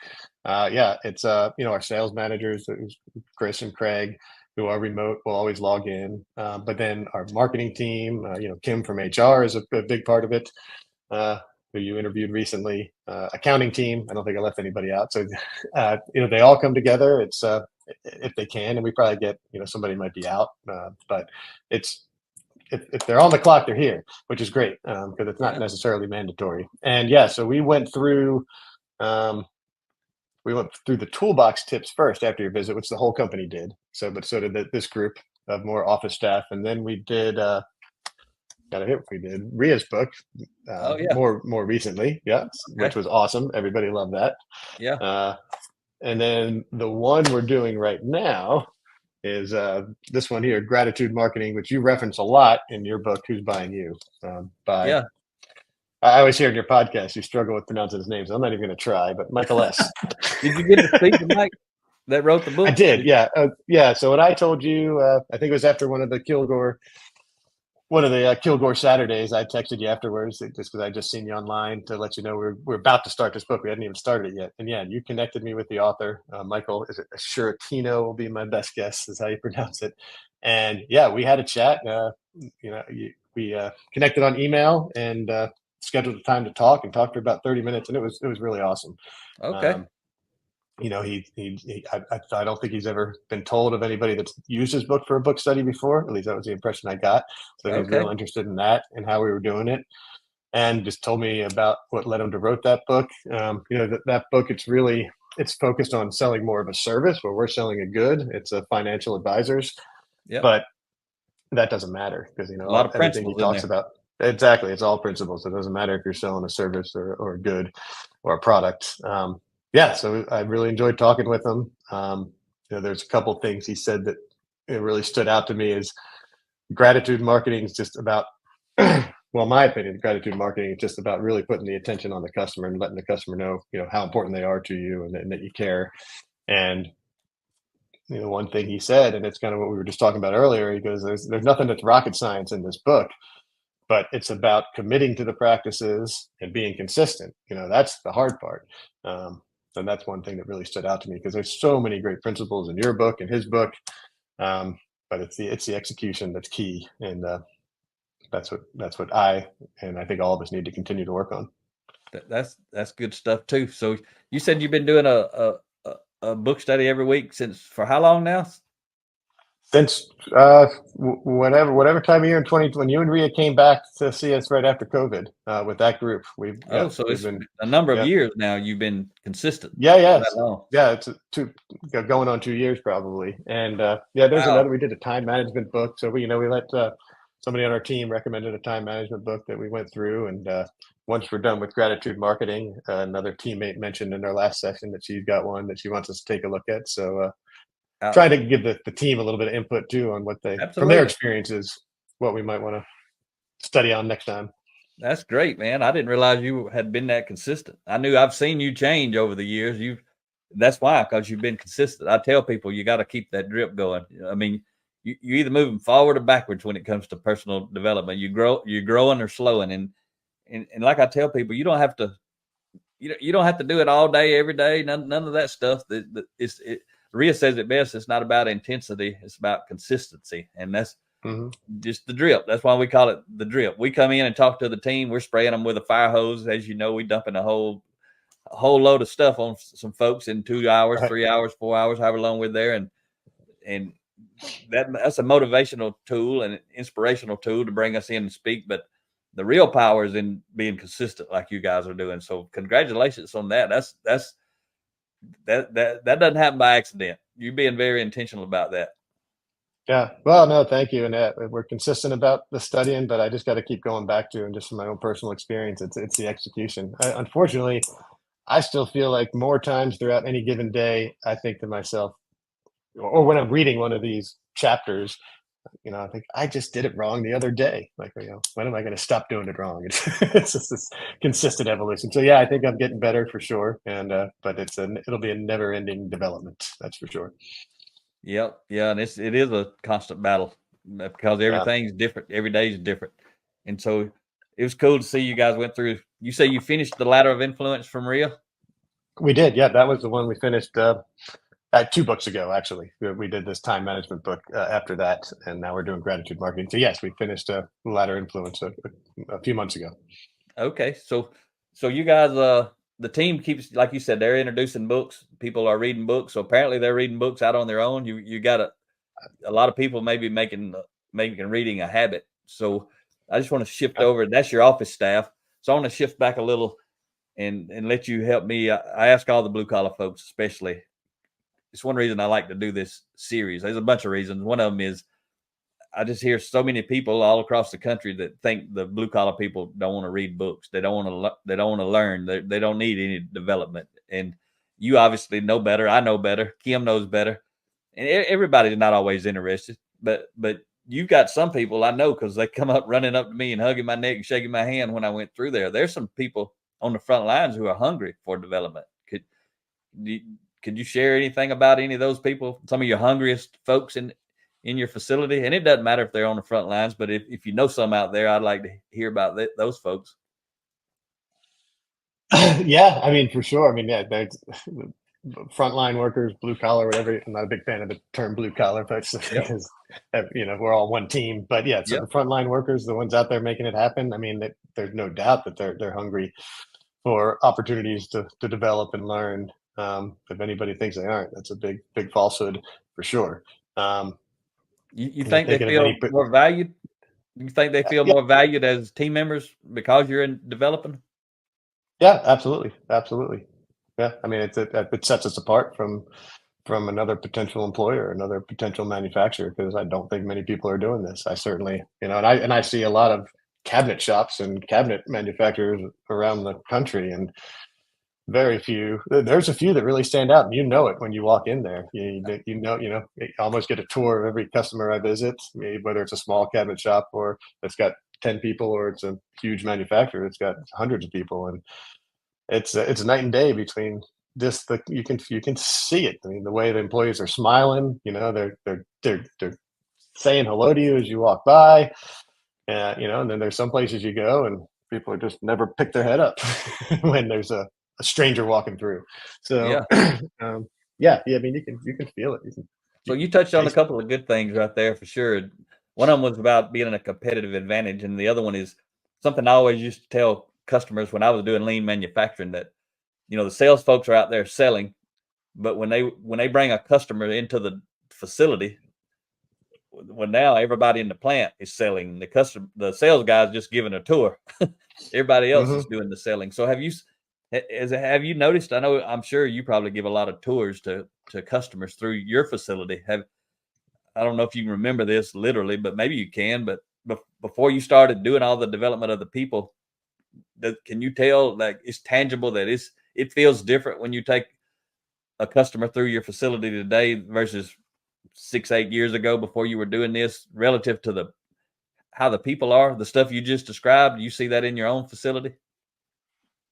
Yeah, it's our sales managers, Chris and Craig, who are remote, will always log in. But then our marketing team, Kim from HR is a big part of it. Who you interviewed recently, accounting team. I don't think I left anybody out. So, they all come together. It's if they can, and we probably get, somebody might be out, but it's if they're on the clock, they're here, which is great because it's not Yeah. necessarily mandatory. And yeah, so um, we went through the toolbox tips first after your visit, which the whole company did. So, but so did this group of more office staff, and then we did. Got a hit. We did Ria's book Oh, yeah. more recently, yeah, which Okay. was awesome. Everybody loved that. Yeah. Uh, and then the one we're doing right now is this one here, gratitude marketing, which you reference a lot in your book, Who's Buying You? By Yeah. I always hear in your podcast you struggle with pronouncing his name, so I'm not even going to try. But Michael S. Did you get to speak to Mike that wrote the I book? did, yeah, yeah. So what I told you, I think it was after one of the Kilgore Saturdays. I texted you afterwards just because I just seen you online to let you know we're about to start this book. We hadn't even started it yet, and yeah, you connected me with the author, Michael. Is it Shiratino? Will be my best guess is how you pronounce it. And yeah, we had a chat. We connected on email and scheduled a time to talk and talked for about 30 minutes, and it was really awesome. Okay. Um, I don't think he's ever been told of anybody that's used his book for a book study before. At least that was the impression I got. So he's Okay. real interested in that and how we were doing it, and just told me about what led him to wrote that book. That book, it's focused on selling more of a service where we're selling a good. It's a financial advisors, Yep. but that doesn't matter because A lot of everything he principles in talks there. about. Exactly, it's all principles. It doesn't matter if you're selling a service or a good or a product. Yeah, so I really enjoyed talking with him. There's a couple things he said that it really stood out to me is gratitude marketing is just about, well, my opinion, gratitude marketing is just about really putting the attention on the customer and letting the customer know, how important they are to you and that you care. And one thing he said, and it's kind of what we were just talking about earlier, he goes, there's nothing that's rocket science in this book, but it's about committing to the practices and being consistent. That's the hard part. And that's one thing that really stood out to me because there's so many great principles in your book and his book, but it's the execution that's key, and that's what I think all of us need to continue to work on. That's good stuff too. So you said you've been doing a book study every week since for how long now? Since whatever time of year in 20 when you and Ria came back to see us right after COVID, with that group, Oh, so we've it's been, a number of yeah. years now. You've been consistent Yeah, for that yes. long. Yeah, it's going on 2 years probably. And yeah, there's Wow. another. We did a time management book, so we let somebody on our team recommended a time management book that we went through, and once we're done with gratitude marketing, another teammate mentioned in our last session that she's got one that she wants us to take a look at. So try to give the team a little bit of input too on what they, from their Absolutely. experiences, what we might want to study on next time. That's great, man. I didn't realize you had been that consistent. I knew I've seen you change over the years. That's why, because you've been consistent. I tell people you got to keep that drip going. I mean, you either moving forward or backwards when it comes to personal development. You're growing or slowing. And like I tell people, you don't have to, you don't have to do it all day, every day. None of that stuff. Rhea says it best. It's not about intensity. It's about consistency. And that's just the drip. That's why we call it the drip. We come in and talk to the team. We're spraying them with a fire hose. As you know, we dumping a whole load of stuff on some folks in 2 hours, 3 hours, 4 hours, however long we're there. And that's a motivational tool and an inspirational tool to bring us in and speak. But the real power is in being consistent like you guys are doing. So congratulations on that. That doesn't happen by accident. You're being very intentional about that. Yeah. Well, no, thank you. And we're consistent about the studying, but I just got to keep going back to, and just from my own personal experience, it's the execution. Unfortunately, I still feel like more times throughout any given day, I think to myself, or when I'm reading one of these chapters, I think I just did it wrong the other day. Like, when am I going to stop doing it wrong? It's just this consistent evolution. So yeah, I think I'm getting better for sure. And, but it'll be a never ending development. That's for sure. Yep. Yeah. And it is a constant battle because everything's different. Every day is different. And so it was cool to see you guys went through. You say you finished the Ladder of Influence from Rhea? We did. Yeah. That was the one we finished 2 books ago, actually. We did this time management book after that. And now we're doing gratitude marketing. So yes, we finished Ladder Influence a few months ago. Okay. So you guys, the team keeps, like you said, they're introducing books. People are reading books. So apparently they're reading books out on their own. You got a lot of people maybe making reading a habit. So I just want to shift over. That's your office staff. So I want to shift back a little and let you help me. I ask all the blue collar folks, especially. It's one reason I like to do this series. There's a bunch of reasons. One of them is I just hear so many people all across the country that think the blue collar people don't want to read books. They don't want to learn. They don't need any development. And you obviously know better. I know better. Kim knows better. And everybody's not always interested. But you've got some people I know because they come up running up to me and hugging my neck and shaking my hand when I went through there. There's some people on the front lines who are hungry for development. Could you share anything about any of those people? Some of your hungriest folks in your facility? And it doesn't matter if they're on the front lines, but if you know some out there, I'd like to hear about those folks. Yeah, I mean, for sure. I mean, yeah, frontline workers, blue collar, whatever. I'm not a big fan of the term blue collar, but because we're all one team. But yeah, so the frontline workers, the ones out there making it happen. I mean, there's no doubt that they're hungry for opportunities to develop and learn. If anybody thinks they aren't, that's a big falsehood for sure. You think they feel more valued? You think they feel more valued as team members because you're in developing? Yeah, absolutely. Yeah, I mean, it sets us apart from another potential employer, another potential manufacturer, because I don't think many people are doing this. I certainly, and I see a lot of cabinet shops and cabinet manufacturers around the country, and very few. There's a few that really stand out, and you know it when you walk in there. You almost get a tour of every customer I visit, whether it's a small cabinet shop or it's got 10 people, or it's a huge manufacturer. It's got hundreds of people, and it's night and day between just you can see it. I mean, the way the employees are smiling, they're saying hello to you as you walk by, and then there's some places you go and people are just never pick their head up when there's a stranger walking through. So I mean, you can feel it. So you touched on a couple of good things right there for sure. One of them was about being in a competitive advantage, and the other one is something I always used to tell customers when I was doing lean manufacturing, that the sales folks are out there selling, but when they bring a customer into the facility, well, now everybody in the plant is selling. The sales guy's just giving a tour. Everybody else is doing the selling. So have you noticed? I'm sure you probably give a lot of tours to customers through your facility. I don't know if you can remember this literally, but maybe you can. But before you started doing all the development of the people, Can you tell like it's tangible that it feels different when you take a customer through your facility today versus 6-8 years ago before you were doing this, relative to how the people are, the stuff you just described? You see that in your own facility?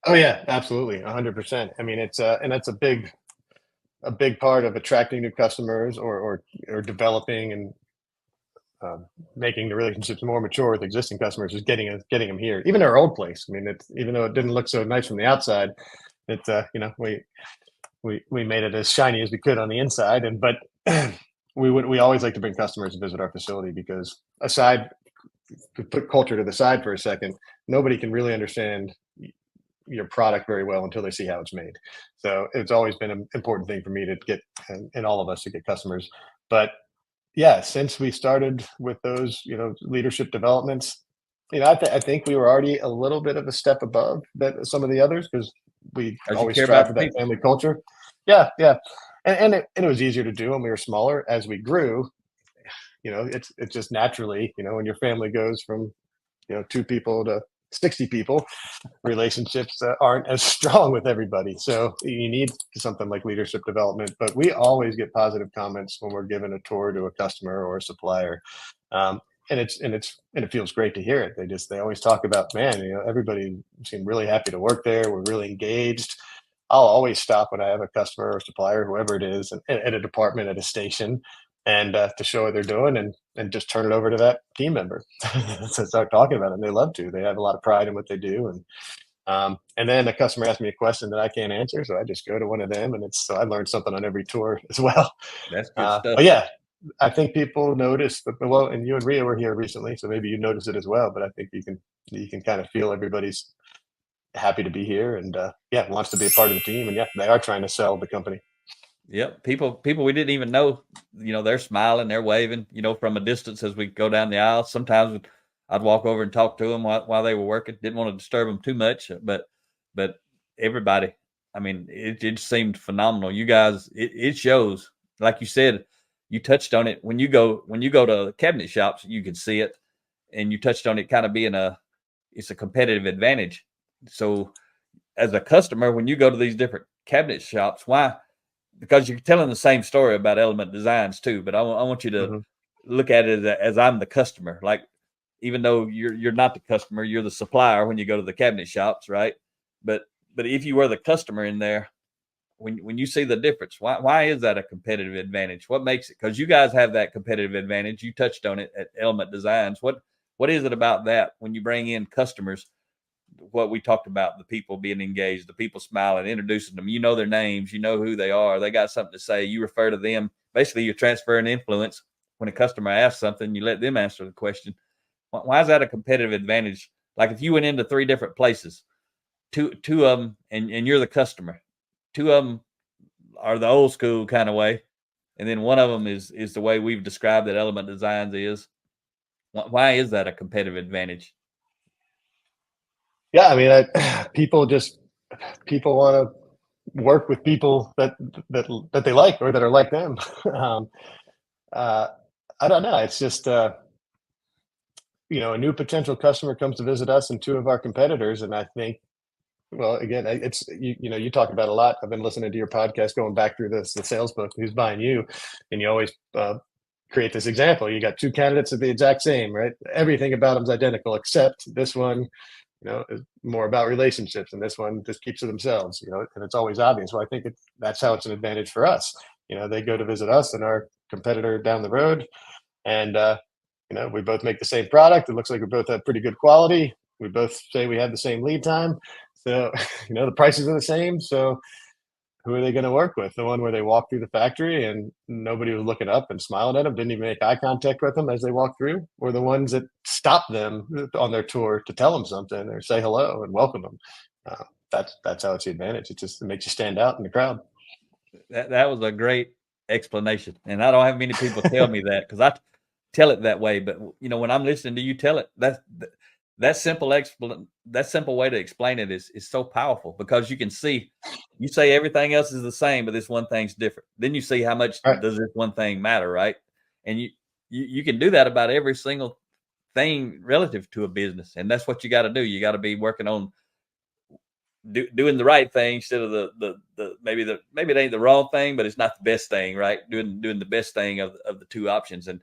Oh yeah, absolutely, 100%. I mean, it's and that's a big part of attracting new customers or developing and making the relationships more mature with existing customers is getting them here. Even our old place. I mean, it's even though it didn't look so nice from the outside, it we made it as shiny as we could on the inside. And but we always like to bring customers to visit our facility because aside, to put culture to the side for a second, nobody can really understand your product very well until they see how it's made. So it's always been an important thing for me to get, and all of us to get customers. But yeah, since we started with those, leadership developments, I think we were already a little bit of a step above that some of the others because we Because you always care strive about for the that people. family culture. Yeah, yeah, and it was easier to do when we were smaller. As we grew, it's just naturally, when your family goes from 2 people to 60 people, relationships aren't as strong with everybody. So you need something like leadership development. But we always get positive comments when we're giving a tour to a customer or a supplier. And it feels great to hear it. They always talk about, man, everybody seemed really happy to work there. We're really engaged. I'll always stop when I have a customer or supplier, whoever it is, at a department, at a station, and to show what they're doing, and just turn it over to that team member to start talking about it. And they love to. They have a lot of pride in what they do, and then a customer asks me a question that I can't answer, so I just go to one of them, and so I learned something on every tour as well. That's good stuff. But yeah, I think people notice that. Well, and you and Ria were here recently, so maybe you notice it as well. But I think you can kind of feel everybody's happy to be here, and yeah, wants to be a part of the team, and yeah, they are trying to sell the company. Yep. People we didn't even know, they're smiling, they're waving, from a distance as we go down the aisle. Sometimes I'd walk over and talk to them while they were working. Didn't want to disturb them too much, but everybody, I mean, it seemed phenomenal. You guys, it shows. Like you said, you touched on it. When you go to cabinet shops, you can see it, and you touched on it kind of being it's a competitive advantage. So as a customer, when you go to these different cabinet shops, why? Because you're telling the same story about Element Designs too, but I want you to Hmm. look at it as I'm the customer. Like, even though you're not the customer, you're the supplier when you go to the cabinet shops, right? But if you were the customer in there, when you see the difference, why is that a competitive advantage? What makes it? Because you guys have that competitive advantage. You touched on it at Element Designs. What is it about that when you bring in customers? What we talked about, the people being engaged, the people smiling, introducing them, their names, who they are, they got something to say, you refer to them. Basically, you're transferring influence. When a customer asks something, you let them answer the question. Why is that a competitive advantage? Like, if you went into 3 different places, two of them, and you're the customer, 2 of them are the old school kind of way, and then one of them is the way we've described that Element Designs is. Why is that a competitive advantage? Yeah, I mean, people want to work with people that they like or that are like them. um, uh, I don't know. It's just a new potential customer comes to visit us and 2 of our competitors, and I think, well, again, it's you talk about a lot. I've been listening to your podcast, going back through the sales book. Who's buying you? And you always create this example. You got 2 candidates that are the exact same, right? Everything about them's identical, except this one, is more about relationships, and this one just keeps to themselves. And it's always obvious. Well, I think that's how it's an advantage for us. They go to visit us and our competitor down the road, and we both make the same product. It looks like we both have pretty good quality. We both say we have the same lead time. So, the prices are the same. So who are they going to work with? The one where they walk through the factory and nobody was looking up and smiling at them, didn't even make eye contact with them as they walked through, or the ones that stop them on their tour to tell them something or say hello and welcome them. That's how it's the advantage. It makes you stand out in the crowd. That was a great explanation, and I don't have many people tell me that, because I tell it that way. But when I'm listening to you tell it, that simple way to explain it is so powerful, because you can see, you say everything else is the same, but this one thing's different. Then you see how much Right. does this one thing matter, right? And you can do that about every single thing relative to a business, and that's what you got to do. You got to be working on doing the right thing instead of maybe it ain't the wrong thing, but it's not the best thing, right? Doing the best thing of the two options, and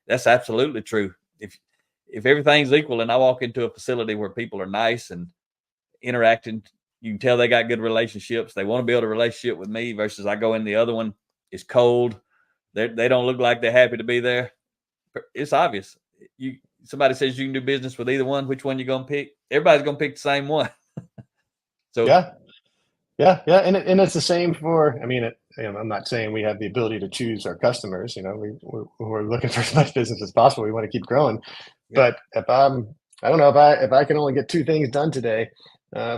that's absolutely true. If everything's equal, and I walk into a facility where people are nice and interacting, you can tell they got good relationships. They want to build a relationship with me versus I go in the other one, it's cold. They don't look like they're happy to be there. It's obvious. Somebody says you can do business with either one. Which one you gonna pick? Everybody's gonna pick the same one. So Yeah, and it's the same for. I mean, I'm not saying we have the ability to choose our customers. We're looking for as much business as possible. We want to keep growing, yeah. but I don't know if I can only get two things done today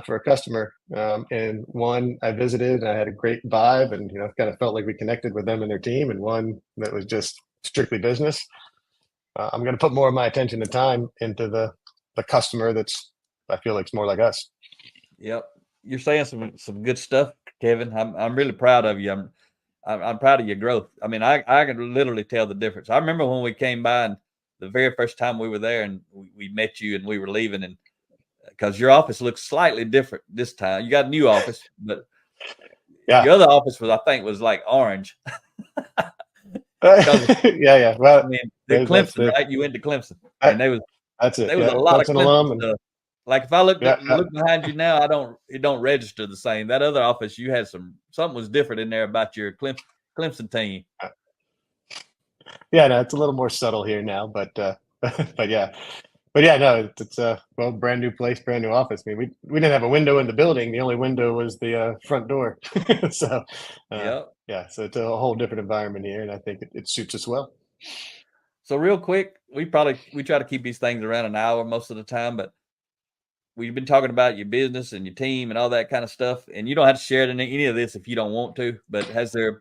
for a customer, and one I visited and I had a great vibe, and kind of felt like we connected with them and their team, and one that was just strictly business. I'm going to put more of my attention and time into the customer that's I feel like it's more like us. Yep. You're saying some good stuff, Kevin. I'm really proud of you. I'm proud of your growth. I mean, I can literally tell the difference. I remember when we came by and the very first time we were there and we met you and we were leaving, and because your office looks slightly different this time. You got a new office, but Yeah. your other office was like orange. Yeah. Well, I mean, they're Clemson, right? You went to Clemson, and that's it. there was Yeah, a lot of Clemson Clemson alum, and stuff. Like if I look yeah, behind you now, it don't register the same. That other office, you had something was different in there about your Clemson team. yeah. No, it's a little more subtle here now, but but yeah, no, it's well, brand new place, brand new office. I mean, we didn't have a window in the building. The only window was the front door. So Yeah. yeah, so it's a whole different environment here, and I think it suits us well. So real quick, we try to keep these things around an hour most of the time, but we've been talking about your business and your team and all that kind of stuff. And you don't have to share any of this if you don't want to. But has it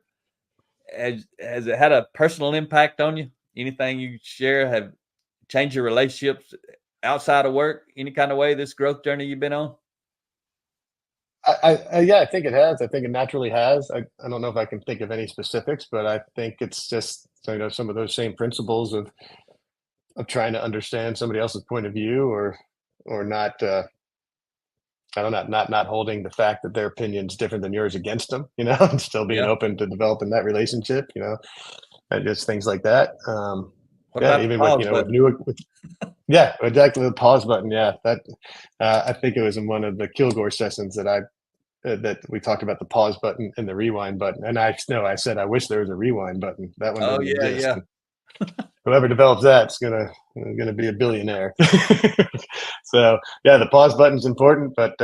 had a personal impact on you? Anything you share have changed your relationships outside of work? Any kind of way this growth journey you've been on? Yeah, I think it has. I think it naturally has. I don't know if I can think of any specifics, but I think it's just some of those same principles of trying to understand somebody else's point of view, or not. I don't know, not holding the fact that their opinion's different than yours against them, and still being Yeah. open to developing that relationship, and just things like that. What Yeah, about the even pause button? yeah, exactly, the pause button. Yeah, that I think it was in one of the Kilgore sessions that we talked about the pause button and the rewind button. And I know I said I wish there was a rewind button. That one Oh doesn't yeah, exist. yeah. Whoever develops that's gonna be a billionaire. So yeah, the pause button's important, but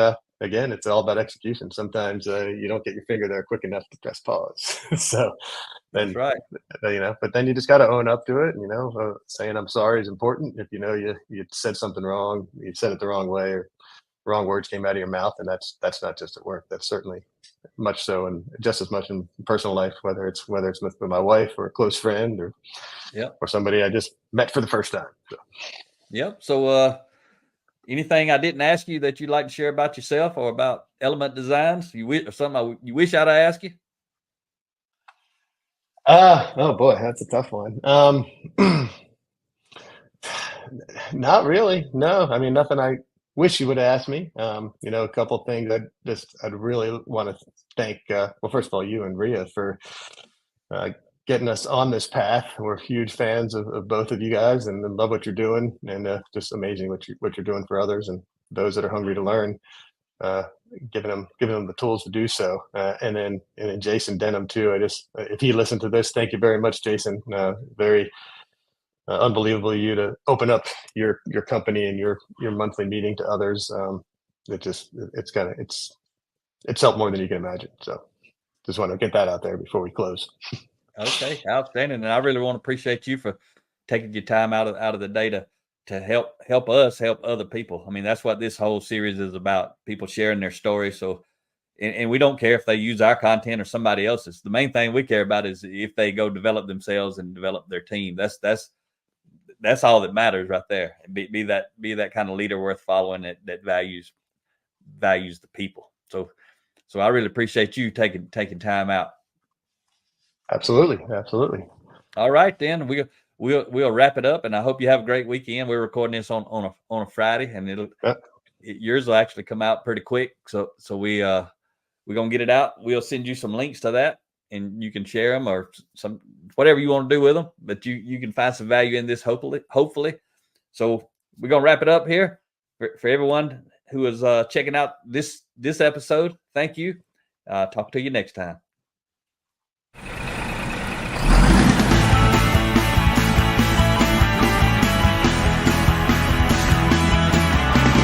again, it's all about execution. Sometimes you don't get your finger there quick enough to press pause. So That's then right. but then you just got to own up to it. Saying I'm sorry is important. If you said something wrong, you said it the wrong way, or wrong words came out of your mouth, and that's not just at work. That's certainly much so, and just as much in personal life, whether it's with my wife or a close friend, Yep. or somebody I just met for the first time. So. Yep. So anything I didn't ask you that you'd like to share about yourself or about Element Designs? Or something you wish I'd asked you? Oh boy, that's a tough one. Not really. No, I mean nothing. I wish you would have asked me. A couple of things I'd really want to thank. Well, first of all, you and Ria for uh, getting us on this path. We're huge fans of both of you guys, and love what you're doing, and just amazing what you're doing for others and those that are hungry to learn. Uh, giving them the tools to do so, and then Jason Denham too. If he listened to this, thank you very much, Jason. Very unbelievable of you to open up your company and your monthly meeting to others. It's helped more than you can imagine. So just want to get that out there before we close. Okay, outstanding. And I really want to appreciate you for taking your time out of the day to help us help other people. I mean, that's what this whole series is about, people sharing their story. So and we don't care if they use our content or somebody else's. The main thing we care about is if they go develop themselves and develop their team. That's all that matters right there. Be that kind of leader worth following that values the people. So I really appreciate you taking time out. Absolutely. All right, then we'll wrap it up, and I hope you have a great weekend. We're recording this on a Friday, and yours will actually come out pretty quick. So we're gonna get it out. We'll send you some links to that, and you can share them or some whatever you want to do with them. But you can find some value in this, hopefully. So we're gonna wrap it up here for everyone who is checking out this episode. Thank you. Talk to you next time.